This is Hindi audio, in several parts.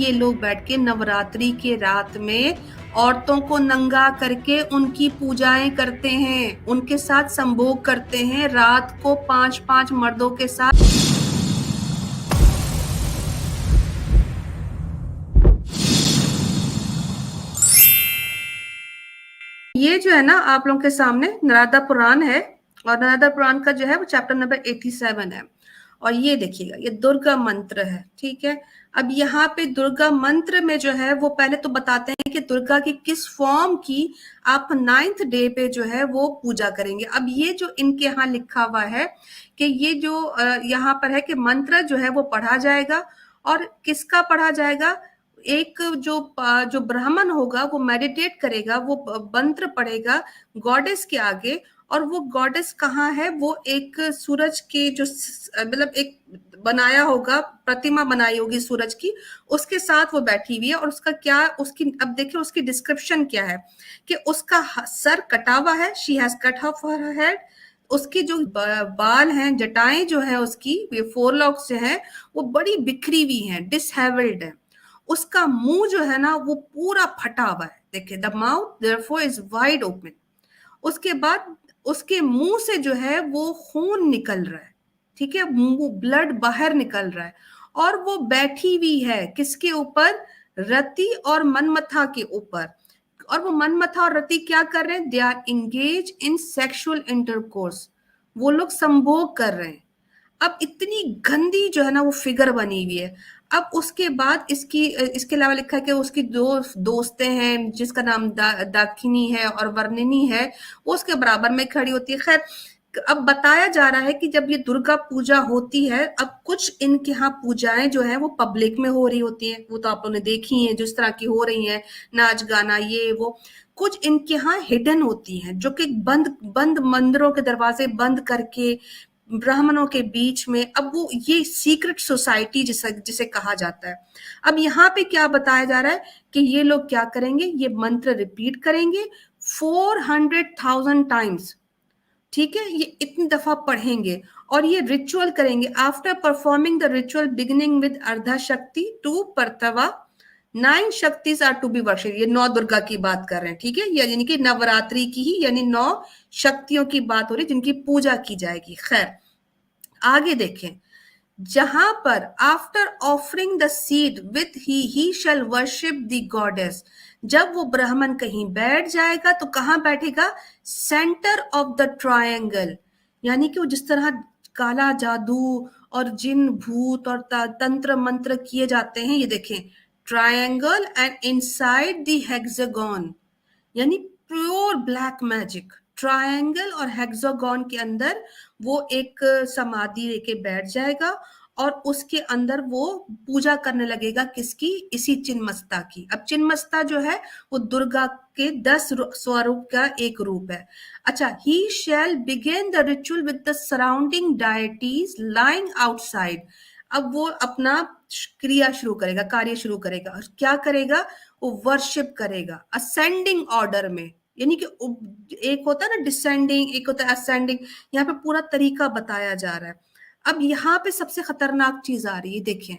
ये लोग बैठ के नवरात्रि के रात में औरतों को नंगा करके उनकी पूजाएं करते हैं, उनके साथ संभोग करते हैं रात को 5-5 मर्दों के साथ। ये जो है ना आप लोगों के सामने नरादा पुराण है, और नरादा पुराण का जो है वो चैप्टर नंबर 87 है। और ये देखिएगा, ये दुर्गा मंत्र है, ठीक है। अब यहाँ पे दुर्गा मंत्र में जो है वो पहले तो बताते हैं कि दुर्गा की किस फॉर्म की आप 9th डे पे जो है वो पूजा करेंगे। अब ये जो इनके यहाँ लिखा हुआ है कि ये जो यहाँ पर है कि मंत्र जो है वो पढ़ा जाएगा, और किसका पढ़ा जाएगा, एक जो ब्राह्मण होगा वो मेडिटेट करेगा, वो मंत्र पढ़ेगा गॉडेस के आगे। और वो गॉडेस कहाँ है, वो एक सूरज के जो मतलब एक बनाया होगा, प्रतिमा बनाई होगी सूरज की, उसके साथ वो बैठी हुई है। और उसका क्या, उसकी अब देखिए उसकी डिस्क्रिप्शन क्या है कि उसका सर कटा हुआ है, she has cut of her head. उसकी जो बाल हैं, जटाएं जो है उसकी, ये फोरलॉक्स जो है वो बड़ी बिखरी हुई हैं, डिसहेवल्ड है। उसका मुंह जो है ना वो पूरा फटा हुआ है, देखिए the mouth therefore is wide open. उसके बाद उसके मुंह से जो है वो खून निकल रहा है, ठीक है, मुंह ब्लड बाहर निकल रहा है। और वो बैठी हुई है किसके ऊपर, रति और मनमथा के ऊपर। और वो मनमथा और रति क्या कर रहे हैं, they are engage in sexual intercourse, वो लोग संभोग कर रहे हैं। अब इतनी गंदी जो है ना वो फिगर बनी हुई है। अब उसके बाद इसके अलावा लिखा है कि उसकी दो दोस्तें हैं जिसका नाम दाकिनी है और वर्णिनी है, वो उसके बराबर में खड़ी होती है। खैर, अब बताया जा रहा है कि जब ये दुर्गा पूजा होती है, अब कुछ इनके यहाँ पूजाएं जो है वो पब्लिक में हो रही होती हैं, वो तो आप लोगों ने देखी हैं जिस तरह की हो रही हैं, नाच गाना ये वो। कुछ इनके यहाँ हिडन होती हैं जो कि बंद बंद मंदिरों के दरवाजे बंद करके ब्राह्मणों के बीच में, अब वो ये सीक्रेट सोसाइटी जिसे कहा जाता है। अब यहाँ पे क्या बताया जा रहा है कि ये लोग क्या करेंगे, ये मंत्र रिपीट करेंगे 400,000 टाइम्स, ठीक है, ये इतनी दफा पढ़ेंगे। और ये रिचुअल करेंगे after performing the ritual beginning with Ardha Shakti to परतवा 9 Shaktis are to be worship. ये 9 दुर्गा की बात कर रहे हैं, ठीक है, यानी कि नवरात्रि की ही, यानी 9 शक्तियों की बात हो रही जिनकी पूजा की जाएगी। खैर आगे देखें, जहां पर after offering the seed with he shall worship the goddess. जब वो ब्राह्मण कहीं बैठ जाएगा तो कहां बैठेगा, सेंटर ऑफ द ट्रायंगल। यानी कि वो जिस तरह काला जादू और जिन भूत और तंत्र मंत्र किए जाते हैं, ये देखें, triangle and inside the hexagon, यानी प्योर ब्लैक मैजिक। ट्रायंगल और हेक्सागन के अंदर वो एक समाधि लेके बैठ जाएगा, और उसके अंदर वो पूजा करने लगेगा किसकी, इसी चिन्मस्ता की। अब चिन्मस्ता जो है वो दुर्गा के 10 स्वरूप का एक रूप है। अच्छा, he shall begin the ritual with the surrounding deities lying outside. अब वो अपना क्रिया शुरू करेगा, कार्य शुरू करेगा, और क्या करेगा, वो वर्शिप करेगा असेंडिंग ऑर्डर में। यानी कि एक होता है ना डिसेंडिंग, एक होता है असेंडिंग, यहाँ पे पूरा तरीका बताया जा रहा है। अब यहाँ पे सबसे खतरनाक चीज आ रही है, देखिए,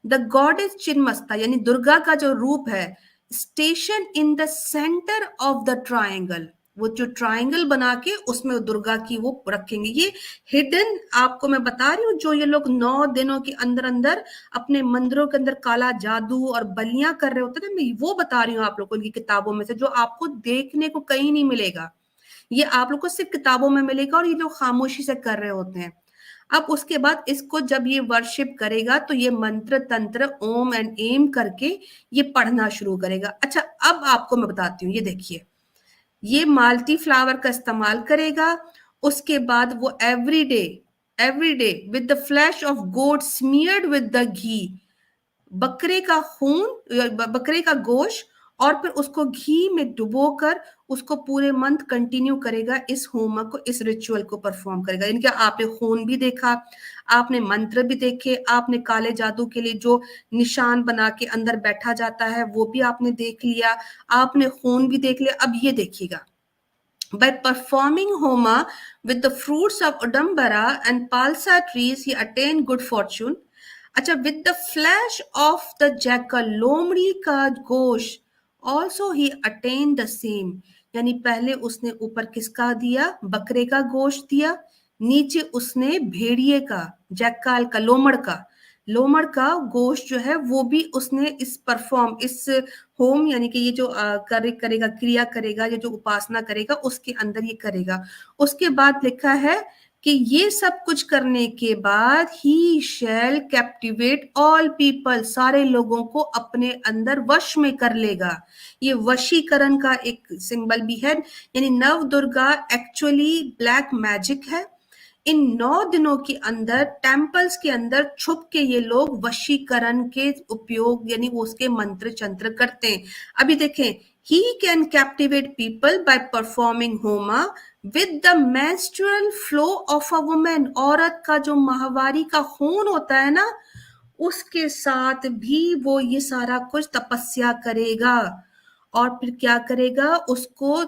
द गॉड इज चिन्मस्ता, यानी दुर्गा का जो रूप है, station in the centre of the triangle. वो जो ट्रायंगल बना के उसमें दुर्गा की वो रखेंगे। ये हिडन आपको मैं बता रही हूँ, जो ये लोग 9 दिनों के अंदर अंदर अपने मंदिरों के अंदर काला जादू और बलियां कर रहे होते थे, मैं वो बता रही हूँ आप लोगों की किताबों में से, जो आपको देखने को कहीं नहीं मिलेगा। ये आप लोग को सिर्फ किताबों में मिलेगा, और ये लोग खामोशी से कर रहे होते हैं। अब उसके बाद इसको जब ये वर्शिप करेगा तो ये मंत्र तंत्र ओम एंड एम करके ये पढ़ना शुरू करेगा। अच्छा, अब आपको मैं बताती हूँ, ये देखिए, ये माल्टी फ्लावर का इस्तेमाल करेगा। उसके बाद वो every day with the flesh of goat smeared with the ghee, बकरे का खून, बकरे का गोश्त, और फिर उसको घी में डुबोकर उसको पूरे मंथ कंटिन्यू करेगा, इस होमवर्क को, इस रिचुअल को परफॉर्म करेगा। यानी कि आपने खून भी देखा, आपने मंत्र भी देखे, आपने काले जादू के लिए जो निशान बना के अंदर बैठा जाता है वो भी आपने देख लिया, आपने खून भी देख लिया। अब ये देखिएगा, by performing homa with the fruits of Udambara and Palsa trees, he attained good fortune. अच्छा, with the flesh of the jackal, लोमड़ी का गोश्त, also he attain the same, यानी पहले उसने ऊपर किसका दिया, बकरे का गोश्त दिया, नीचे उसने भेड़िए का, जैकाल का, लोमड़ का गोश्त जो है वो भी उसने इस परफॉर्म, इस होम यानी कि ये जो करेगा, क्रिया करेगा, ये जो उपासना करेगा उसके अंदर ये करेगा। उसके बाद लिखा है कि ये सब कुछ करने के बाद ही शैल कैप्टिवेट ऑल पीपल, सारे लोगों को अपने अंदर वश में कर लेगा। ये वशीकरण का एक सिंबल भी है, यानी नव दुर्गा एक्चुअली ब्लैक मैजिक है। इन 9 दिनों के अंदर टेम्पल्स के अंदर छुप के ये लोग वशीकरण के उपयोग यानी वो उसके मंत्र चंत्र करते हैं। अभी देखें, he can captivate people by performing homa with the menstrual flow of a women, औरत का जो माहवारी का खून होता है ना, उसके साथ भी वो ये सारा कुछ तपस्या करेगा। और फिर क्या करेगा, उसको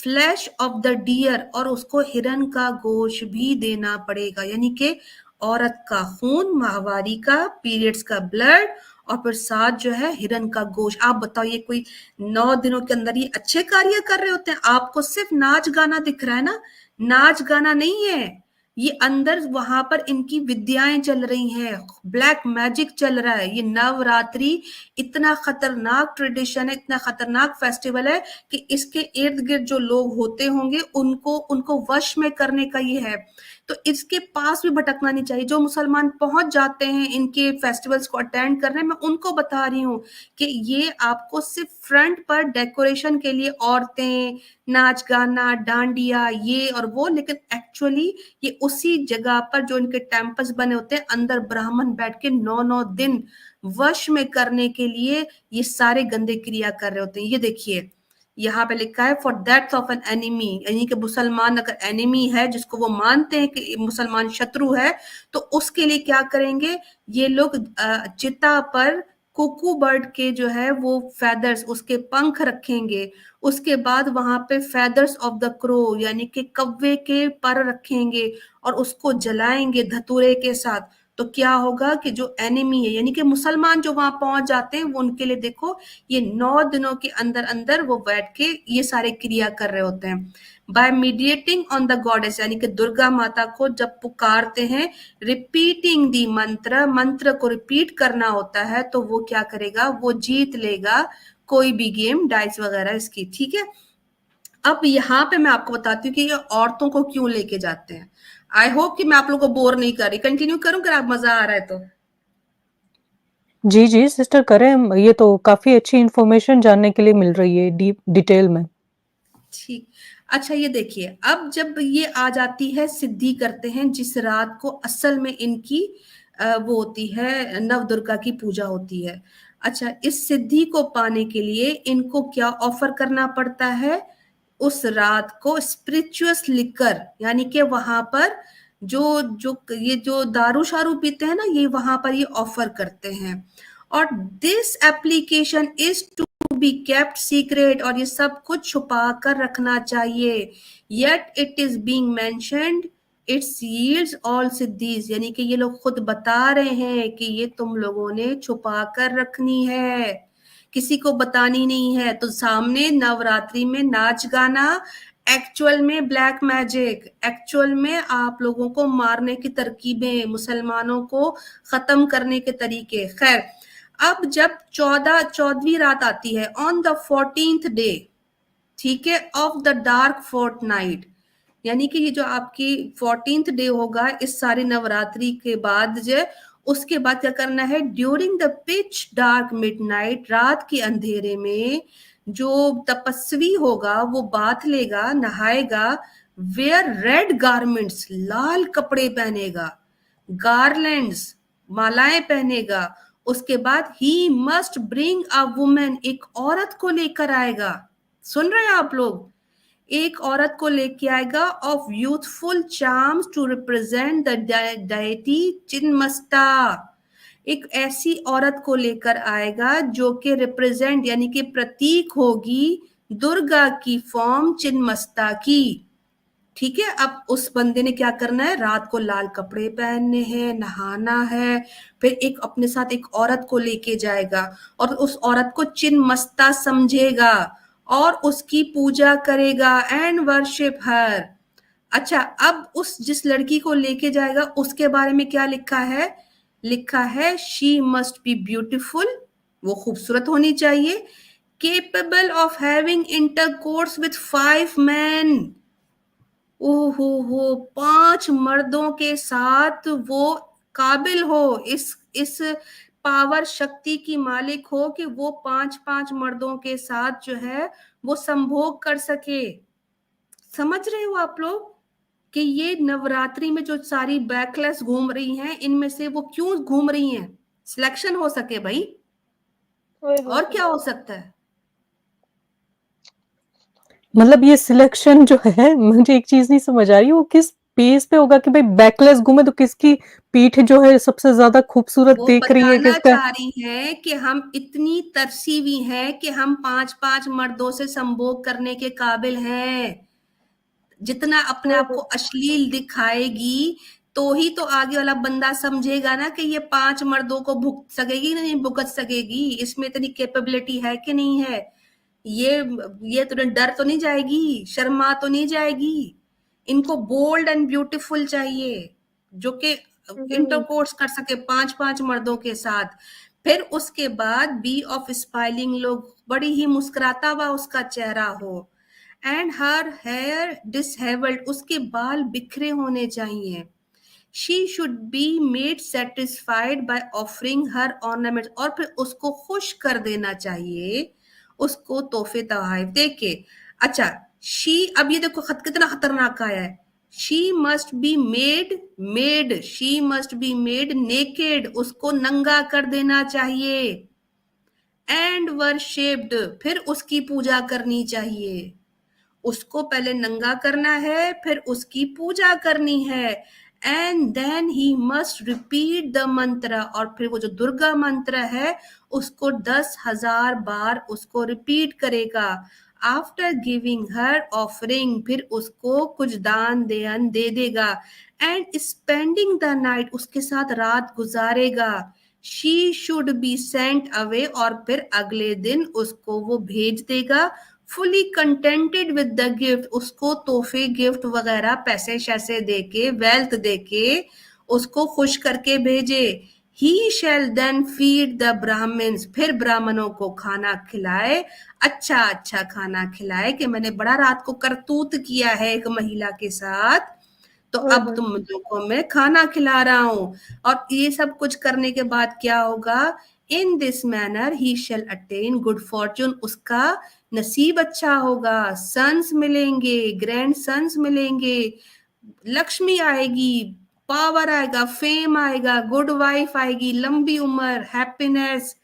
फ्लैश ऑफ द डियर, और उसको हिरन का गोश्त भी देना पड़ेगा, यानी कि औरत का खून, माहवारी का, पीरियड्स का ब्लड, और फिर साथ जो है हिरन का गोश्त। आप बताओ, ये कोई 9 दिनों के अंदर ये अच्छे कार्य कर रहे होते हैं? आपको सिर्फ नाच गाना दिख रहा है ना, नाच गाना नहीं है ये, अंदर वहां पर इनकी विद्याएं चल रही हैं, ब्लैक मैजिक चल रहा है। ये नवरात्रि इतना खतरनाक ट्रेडिशन है, इतना खतरनाक फेस्टिवल है कि इसके इर्द गिर्द जो लोग होते होंगे उनको उनको वश में करने का ये है। तो इसके पास भी भटकना नहीं चाहिए। जो मुसलमान पहुंच जाते हैं इनके फेस्टिवल्स को अटेंड करने, मैं उनको बता रही हूँ कि ये आपको सिर्फ फ्रंट पर डेकोरेशन के लिए औरतें नाच गाना डांडिया ये और वो, लेकिन एक्चुअली ये उसी जगह पर जो इनके टेम्पल्स बने होते हैं अंदर ब्राह्मण बैठ के 9 दिन वश में करने के लिए ये सारे गंदे क्रिया कर रहे होते हैं। ये देखिए यहाँ पे लिखा है for death of an enemy, यानी कि मुसलमान अगर एनिमी है जिसको वो मानते हैं कि मुसलमान शत्रु है, तो उसके लिए क्या करेंगे ये लोग, चिता पर कुकू बर्ड के जो है वो फेदर्स, उसके पंख रखेंगे। उसके बाद वहां पे फेदर्स ऑफ द क्रो यानी कि कव्वे के पर रखेंगे और उसको जलाएंगे धतूरे के साथ। तो क्या होगा कि जो एनिमी है यानी कि मुसलमान जो वहां पहुंच जाते हैं वो उनके लिए देखो ये 9 दिनों के अंदर अंदर वो बैठ के ये सारे क्रिया कर रहे होते हैं। By meditating on the goddess, यानी कि दुर्गा माता को जब पुकारते हैं, रिपीटिंग दी मंत्र, मंत्र को रिपीट करना होता है, तो वो क्या करेगा, वो जीत लेगा कोई भी गेम, डाइस वगैरह इसकी। ठीक है, अब यहाँ पे मैं आपको बताती हूँ कि ये औरतों को क्यों लेके जाते हैं। आई होप कि मैं आप लोगों को बोर नहीं कर रही, कंटिन्यू करूं अगर आप मजा आ रहा है तो। जी, जी सिस्टर करें, ये तो काफ़ी अच्छी इन्फॉर्मेशन जानने के लिए मिल रही है डीप डिटेल में। ठीक, अच्छा ये देखिए, अब जब ये आ जाती है सिद्धि करते हैं जिस रात को असल में इनकी वो होती है नव दुर्गा की पूजा होती है। अच्छा, इस सिद्धि को पाने के लिए इनको क्या ऑफर करना पड़ता है, उस रात को स्पिरिचुअस लिकर, यानी कि वहां पर जो जो ये जो दारू शारू पीते हैं ना, ये वहां पर ये ऑफर करते हैं। और this application is to be kept secret, और ये सब कुछ छुपा कर रखना चाहिए। Yet it is being mentioned its yields all siddhis, यानी कि ये लोग खुद बता रहे हैं कि ये तुम लोगों ने छुपा कर रखनी है, किसी को बतानी नहीं है। तो सामने नवरात्रि में नाच गाना, एक्चुअल में ब्लैक मैजिक, एक्चुअल में आप लोगों को मारने की तरकीबें, मुसलमानों को खत्म करने के तरीके। खैर, अब जब 14वीं रात आती है, ऑन द 14th डे, ठीक है, of the dark fort night, यानी कि ये जो आपकी 14th डे होगा इस सारी नवरात्रि के बाद, जो उसके बाद क्या करना है, during the pitch dark midnight, रात के अंधेरे में जो तपस्वी होगा वो बाथ लेगा, नहाएगा, वेयर रेड गारमेंट्स, लाल कपड़े पहनेगा, गार्लैंड्स, मालाएं पहनेगा। उसके बाद he must bring a women, एक औरत को लेकर आएगा। सुन रहे हैं आप लोग, एक औरत को लेके आएगा of youthful charms to represent the deity Chinnamasta, एक ऐसी औरत को लेकर आएगा जो कि रिप्रेजेंट यानी कि प्रतीक होगी दुर्गा की फॉर्म चिन्मस्ता की। ठीक है। अब उस बंदे ने क्या करना है, रात को लाल कपड़े पहनने हैं, नहाना है, फिर एक अपने साथ एक औरत को लेके जाएगा और उस औरत को चिन्मस्ता समझेगा और उसकी पूजा करेगा एंड वर्शिप हर। अच्छा, अब उस जिस लड़की को लेके जाएगा उसके बारे में क्या लिखा है, लिखा है शी मस्ट बी ब्यूटीफुल, वो खूबसूरत होनी चाहिए, capable of having intercourse with 5 men। ओहो हो, 5 मर्दों के साथ वो काबिल हो, इस पावर शक्ति की मालिक हो कि वो 5 मर्दों के साथ जो है वो संभोग कर सके। समझ रहे हो आप लोग कि ये नवरात्रि में जो सारी बैकलेस घूम रही हैं, इनमें से वो क्यों घूम रही हैं, सिलेक्शन हो सके भाई, ओए होए और होए। क्या हो सकता है। मतलब ये सिलेक्शन जो है, मुझे एक चीज नहीं समझ आ रही, वो किस बेस पे होगा कि भाई बैकलेस घूमे तो किसकी पीठ जो है सबसे ज्यादा खूबसूरत वो देख रही है, बताना किसका। चाह रही हैं कि हम इतनी तरसीवी हैं कि हम 5 5 मर्दों से संभोग करने के काबिल हैं। जितना अपने ओए आप को होए। अश्लील दिखाएगी तो ही तो आगे वाला बंदा समझेगा ना कि ये 5 मर्दों को भुगत सकेगी नहीं भुगत सकेगी, इसमें इतनी कैपेबिलिटी है कि नहीं है। ये ये तो डर तो नहीं जाएगी, शर्मा तो नहीं जाएगी। इनको बोल्ड एंड ब्यूटीफुल चाहिए जो कि हम्म। इंटरकोर्स कर सके 5 5 मर्दों के साथ। फिर उसके बाद बी ऑफ स्माइलिंग लोग, बड़ी ही मुस्कुराता हुआ उसका चेहरा हो, एंड हर हेयर डिसहेवल्ड, उसके बाल बिखरे होने चाहिए। She should be made satisfied by offering her ornaments, और फिर उसको खुश कर देना चाहिए, उसको तोहफे तोहफे दे के। अच्छा, शी, अब ये देखो खत कितना खतरनाक आया है, she must be made she must be made naked, उसको नंगा कर देना चाहिए, एंड वर्शिप्ड, फिर उसकी पूजा करनी चाहिए। उसको पहले नंगा करना है, फिर उसकी पूजा करनी है, and then he must repeat the mantra, और फिर वो जो दुर्गा मंत्र है उसको 10,000 बार उसको रिपीट करेगा। आफ्टर गिविंग हर ऑफरिंग, फिर उसको कुछ दान देन दे देगा, एंड स्पेंडिंग द नाइट, उसके साथ रात गुजारेगा। She should be sent away, और फिर अगले दिन उसको वो भेज देगा, fully contented with the gift, उसको तोहफे गिफ्ट वगैरह पैसे शैसे देके वेल्थ देके उसको खुश करके भेजे। ही शैल देन फीड द ब्राह्मण्स, फिर ब्राह्मणों को खाना खिलाए, अच्छा अच्छा खाना खिलाए कि मैंने बड़ा रात को करतूत किया है एक महिला के साथ, तो ओए अब होए। तुम लोगों को मैं खाना खिला रहा हूं। और ये सब कुछ करने के बाद क्या होगा, in this manner he shall attain good fortune, उसका नसीब अच्छा होगा, सन्स मिलेंगे, ग्रैंड सन्स मिलेंगे, लक्ष्मी आएगी, पावर आएगा, फेम आएगा, गुड वाइफ आएगी, लंबी उम्र, हैप्पीनेस,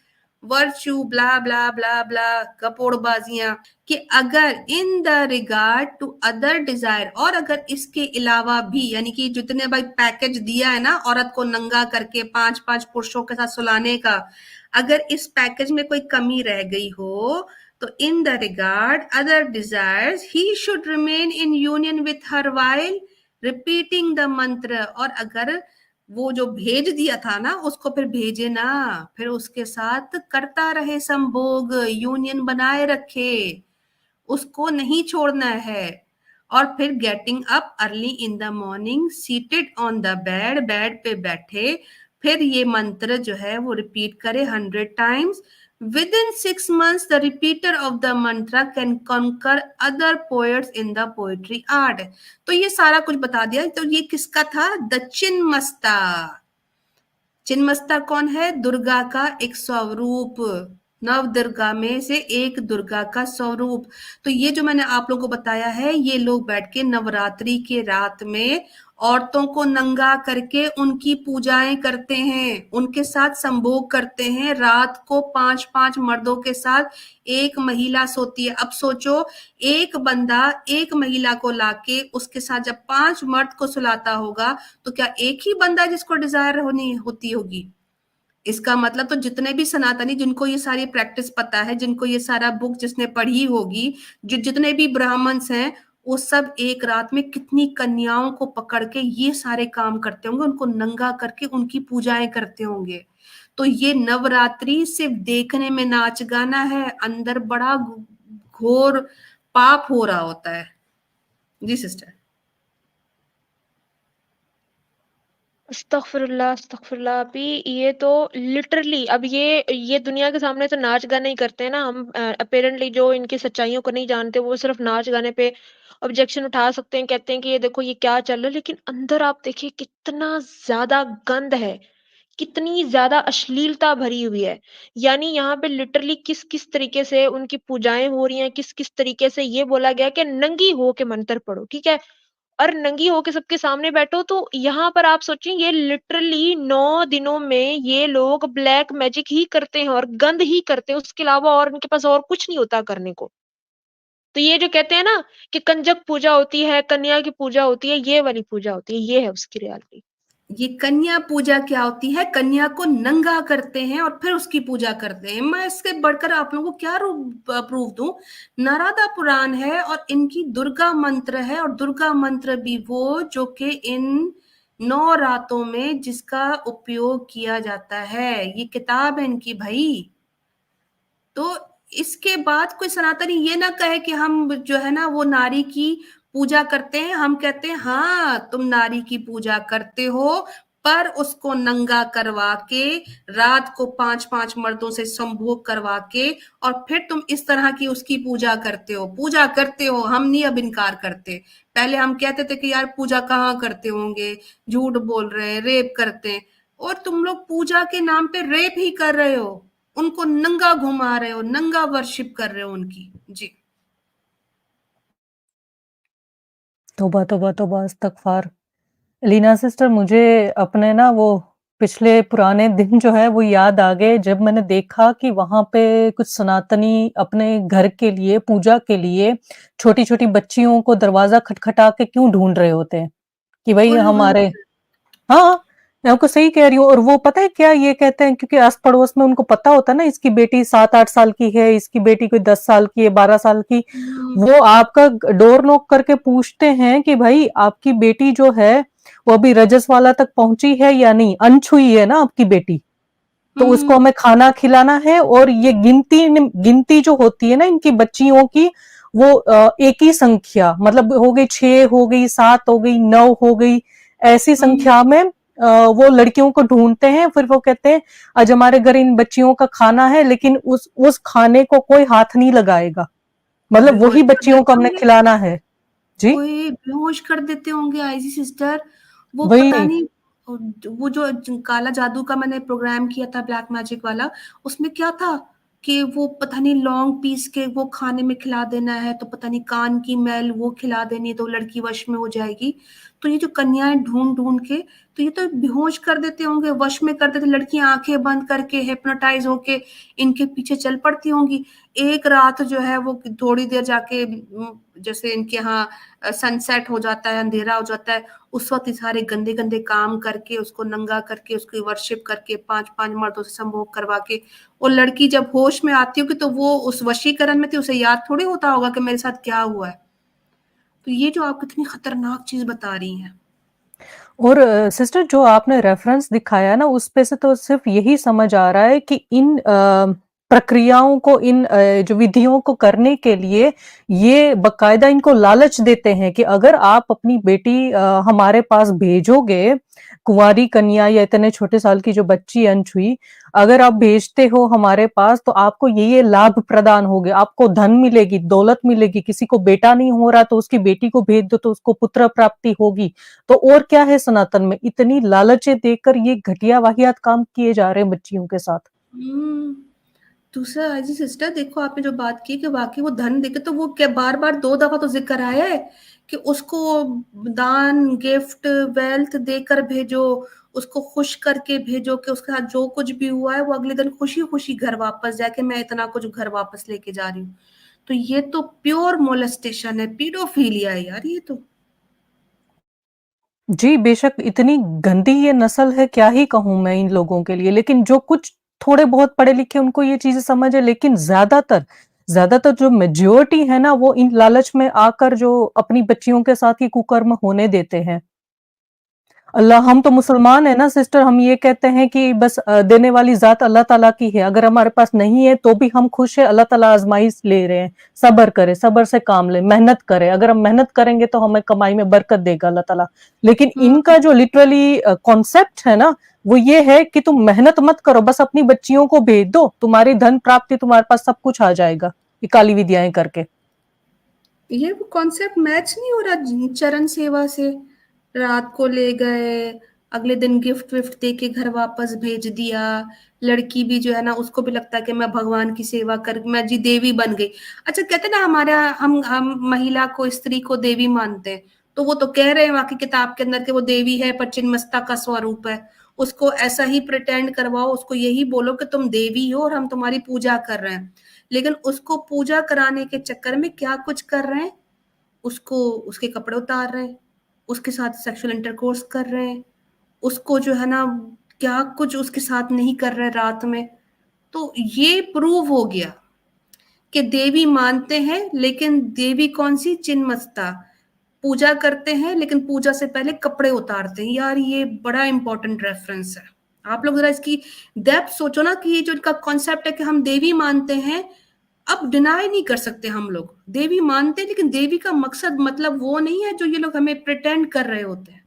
वर्च्यू, ब्ला ब्ला ब्ला ब्ला, कपोड़बाजियां। कि अगर in the regard to other desire, और अगर इसके अलावा भी, यानी कि जितने भाई पैकेज दिया है ना औरत को नंगा करके 5 5 पुरुषों के साथ सुलाने का, अगर इस पैकेज में कोई कमी रह गई हो तो इन the regard other desires he should remain in union with her while repeating the mantra, और अगर वो जो भेज दिया था ना उसको फिर भेजे ना, फिर उसके साथ करता रहे संभोग, यूनियन बनाए रखे, उसको नहीं छोड़ना है। और फिर getting up early in the morning, seated on the bed, bed पे बैठे, फिर ये मंत्र जो है वो रिपीट करे 100 times। Within 6 months the repeater of the mantra can conquer other poets in the poetry art. तो ये सारा कुछ बता दिया। तो ये किसका था, द चिन्मस्ता। चिन्मस्ता कौन है, दुर्गा का एक स्वरूप, नव दुर्गा में से एक दुर्गा का स्वरूप। तो ये जो मैंने आप लोगों को बताया है, ये लोग बैठ के नवरात्रि के रात में औरतों को नंगा करके उनकी पूजाएं करते हैं, उनके साथ संभोग करते हैं, रात को 5 5 मर्दों के साथ एक महिला सोती है। अब सोचो, एक बंदा एक महिला को लाके उसके साथ जब 5 मर्द को सुलाता होगा तो क्या एक ही बंदा जिसको डिजायर होनी होती होगी। इसका मतलब तो जितने भी सनातनी जिनको ये सारी प्रैक्टिस पता है, जिनको ये सारा बुक जिसने पढ़ी होगी, जो जितने भी ब्राह्मण्स हैं, वो सब एक रात में कितनी कन्याओं को पकड़ के ये सारे काम करते होंगे, उनको नंगा करके उनकी पूजाएं करते होंगे। तो ये नवरात्रि सिर्फ देखने में नाच गाना है, अंदर बड़ा घोर पाप हो रहा होता है। जी सिस्टर। अस्तगफिरुल्लाह अस्तगफिरुल्लाह। अभी ये तो लिटरली, अब ये दुनिया के सामने तो नाच गाने ही करते हैं ना। हम अपेरेंटली जो इनकी सच्चाइयों को नहीं जानते वो सिर्फ नाच गाने पे ऑब्जेक्शन उठा सकते हैं, कहते हैं कि ये देखो ये क्या चल रहा है, लेकिन अंदर आप देखिए कितना ज्यादा गंद है, कितनी ज्यादा अश्लीलता भरी हुई है। यानी यहाँ पे लिटरली किस किस तरीके से उनकी पूजाएं हो रही हैं, किस किस तरीके से ये बोला गया कि नंगी हो के मंत्र पढ़ो, ठीक है, और नंगी होके सबके सामने बैठो। तो यहाँ पर आप सोचिए, ये लिटरली 9 दिनों में ये लोग ब्लैक मैजिक ही करते हैं और गंद ही करते हैं, उसके अलावा और इनके पास और कुछ नहीं होता करने को। तो ये जो कहते हैं ना कि कंजक पूजा होती है, कन्या की पूजा होती है, ये वाली पूजा होती है, ये है उसकी रियलिटी। ये कन्या पूजा क्या होती है? कन्या को नंगा करते हैं और फिर उसकी पूजा करते हैं। मैं इसके बढ़कर आप लोगों को क्या प्रूफ दूं? नारदा पुराण है और इनकी दुर्गा मंत्र है, और दुर्गा मंत्र भी वो जो कि इन 9 रातों में जिसका उपयोग किया जाता है। ये किताब है इनकी भाई। तो इसके बाद कोई सनातनी ये ना कहे कि हम जो है ना वो नारी की पूजा करते हैं। हम कहते हैं हाँ तुम नारी की पूजा करते हो, पर उसको नंगा करवा के, रात को 5-5 मर्दों से संभोग करवा के, और फिर तुम इस तरह की उसकी पूजा करते हो। पूजा करते हो, हम नहीं अब इनकार करते। पहले हम कहते थे कि यार पूजा कहाँ करते होंगे, झूठ बोल रहे हैं, रेप करते हैं। और तुम लोग पूजा के नाम पे रेप ही कर रहे हो, उनको नंगा घुमा रहे हो, नंगा वर्शिप कर रहे हो उनकी। जी। तौबा तौबा तौबा इस्तगफार। लीना सिस्टर, मुझे अपने ना वो पिछले पुराने दिन जो है वो याद आ गए, जब मैंने देखा कि वहां पे कुछ सनातनी अपने घर के लिए, पूजा के लिए छोटी छोटी बच्चियों को दरवाजा खटखटा के क्यों ढूंढ रहे होते हैं कि भाई ओए होए हमारे। होए। हाँ, मैं आपको सही कह रही हूँ। और वो पता है क्या ये कहते हैं, क्योंकि आस पड़ोस में उनको पता होता है ना, इसकी बेटी 7-8 साल की है, इसकी बेटी कोई 10 साल की है, 12 साल की। वो आपका डोर नॉक करके पूछते हैं कि भाई आपकी बेटी जो है वो अभी रजस्वाला तक पहुंची है या नहीं, अनछुई है ना आपकी बेटी, तो उसको हमें खाना खिलाना है। और ये गिनती जो होती है ना इनकी बच्चियों की, वो एक ही संख्या, मतलब हो गई 6, हो गई 7, हो गई 9, हो गई, ऐसी संख्या में वो लड़कियों को ढूंढते हैं। फिर वो कहते हैं आज हमारे घर इन बच्चियों का खाना है, लेकिन उस खाने को कोई हाथ नहीं लगाएगा, मतलब बेहोश वही कर बच्चियों को देते हमने होंगे। खिलाना है। जी, ओए बेहोश कर देते होंगे आईजी सिस्टर। वो पता वही। नहीं, वो जो काला जादू का मैंने प्रोग्राम किया था, ब्लैक मैजिक वाला, उसमें क्या था कि वो पता नहीं लौंग पीस के वो खाने में खिला देना है, तो पता नहीं कान की मैल वो खिला देनी है तो लड़की वश में हो जाएगी। तो ये जो कन्याएं ढूंढ ढूंढ के, तो ये तो बेहोश कर देते होंगे, वश में कर देते। लड़कियां आंखें बंद करके हिप्नोटाइज होके इनके पीछे चल पड़ती होंगी। एक रात जो है वो थोड़ी देर जाके जैसे इनके यहाँ सनसेट हो जाता है, अंधेरा हो जाता है, उस वक्त ये सारे गंदे गंदे काम करके उसको नंगा करके उसकी वर्शिप करके 5-5 मर्दों से संभोग करवा के, वो लड़की जब होश में आती होगी तो वो उस वशीकरण में थी, उसे याद थोड़ी होता होगा कि मेरे साथ क्या हुआ है। तो ये जो आप कितनी खतरनाक चीज बता रही हैं। और सिस्टर, जो आपने रेफरेंस दिखाया ना, उस पे से तो सिर्फ यही समझ आ रहा है कि इन प्रक्रियाओं को, इन जो विधियों को करने के लिए ये बकायदा इनको लालच देते हैं कि अगर आप अपनी बेटी हमारे पास भेजोगे, कुंवारी कन्या या इतने छोटे साल की जो बच्ची अनछुई, अगर आप भेजते हो हमारे पास तो आपको ये लाभ प्रदान होंगे, आपको धन मिलेगी, दौलत मिलेगी, किसी को बेटा नहीं हो रहा तो उसकी बेटी को भेज दो तो उसको पुत्र प्राप्ति होगी। तो और क्या है सनातन में, इतनी लालचें देकर ये घटिया वाहियात काम किए जा रहे हैं बच्चियों के साथ। हम्म। दूसरा जी सिस्टर, देखो आपने जो बात की कि वाकई वो धन देके, तो वो क्या बार बार 2 दफा तो जिक्र आया है कि उसको दान, गिफ्ट, वेल्थ देकर भेजो, उसको खुश करके भेजो कि उसके साथ जो कुछ भी हुआ है वो अगले दिन खुशी खुशी घर वापस जाके मैं इतना कुछ घर वापस लेके जा रही हूँ। तो ये तो प्योर मोलेस्टेशन है, पीडोफीलिया है यार ये तो। जी, बेशक इतनी गंदी ये नस्ल है, क्या ही कहूँ मैं इन लोगों के लिए। लेकिन जो कुछ थोड़े बहुत पढ़े लिखे उनको ये चीज़ें समझ है, लेकिन ज़्यादातर ज्यादातर जो मेजोरिटी है ना वो इन लालच में आकर जो अपनी बच्चियों के साथ ये कुकर्म होने देते हैं। अल्लाह, हम तो मुसलमान है ना सिस्टर, हम ये कहते हैं कि बस देने वाली जात अल्लाह ताला की है, अगर हमारे पास नहीं है तो भी हम खुश है, अल्लाह ताला आजमाइश ले रहे हैं, सब्र करे, सब्र से काम ले, मेहनत करे, अगर हम मेहनत करेंगे तो हमें कमाई में बरकत देगा अल्लाह ताला। लेकिन इनका जो लिटरली कॉन्सेप्ट है ना वो ये है कि तुम मेहनत मत करो, बस अपनी बच्चियों को भेज दो, तुम्हारी धन प्राप्ति, तुम्हारे पास सब कुछ आ जाएगा ये काली विद्याएं करके। ये वो कॉन्सेप्ट मैच नहीं हो रहा चरण सेवा से। रात को ले गए, अगले दिन गिफ्ट विफ्ट दे के घर वापस भेज दिया। लड़की भी जो है ना उसको भी लगता है कि मैं भगवान की सेवा कर, मैं जी देवी बन गई। अच्छा कहते हैं ना हमारा हम महिला को, स्त्री को देवी मानते हैं, तो वो तो कह रहे हैं वहां की किताब के अंदर कि वो देवी है पर चिन्मस्ता का स्वरूप है। उसको ऐसा ही प्रिटेंड करवाओ, उसको यही बोलो कि तुम देवी हो और हम तुम्हारी पूजा कर रहे हैं। लेकिन उसको पूजा कराने के चक्कर में क्या कुछ कर रहे हैं, उसको उसके कपड़े उतार रहे हैं, उसके साथ सेक्सुअल इंटरकोर्स कर रहे हैं, उसको जो है ना क्या कुछ उसके साथ नहीं कर रहे रात में। तो ये प्रूव हो गया कि देवी मानते हैं, लेकिन देवी कौन सी, चिन्मस्ता। पूजा करते हैं लेकिन पूजा से पहले कपड़े उतारते हैं। यार ये बड़ा इंपॉर्टेंट रेफरेंस है। आप लोग जरा इसकी डेप्थ सोचो ना कि ये जो इनका कॉन्सेप्ट है कि हम देवी मानते हैं, अब डिनाई नहीं कर सकते, हम लोग देवी मानते हैं, लेकिन देवी का मकसद मतलब वो नहीं है जो ये लोग हमें प्रिटेंड कर रहे होते हैं।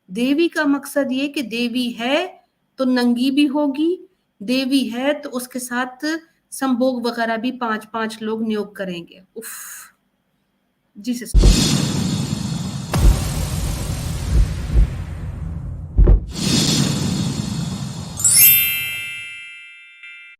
देवी का मकसद ये कि देवी है तो नंगी भी होगी, देवी है तो उसके साथ संभोग वगैरह भी 5-5 लोग नियोग करेंगे। उफ जी सिस्टर।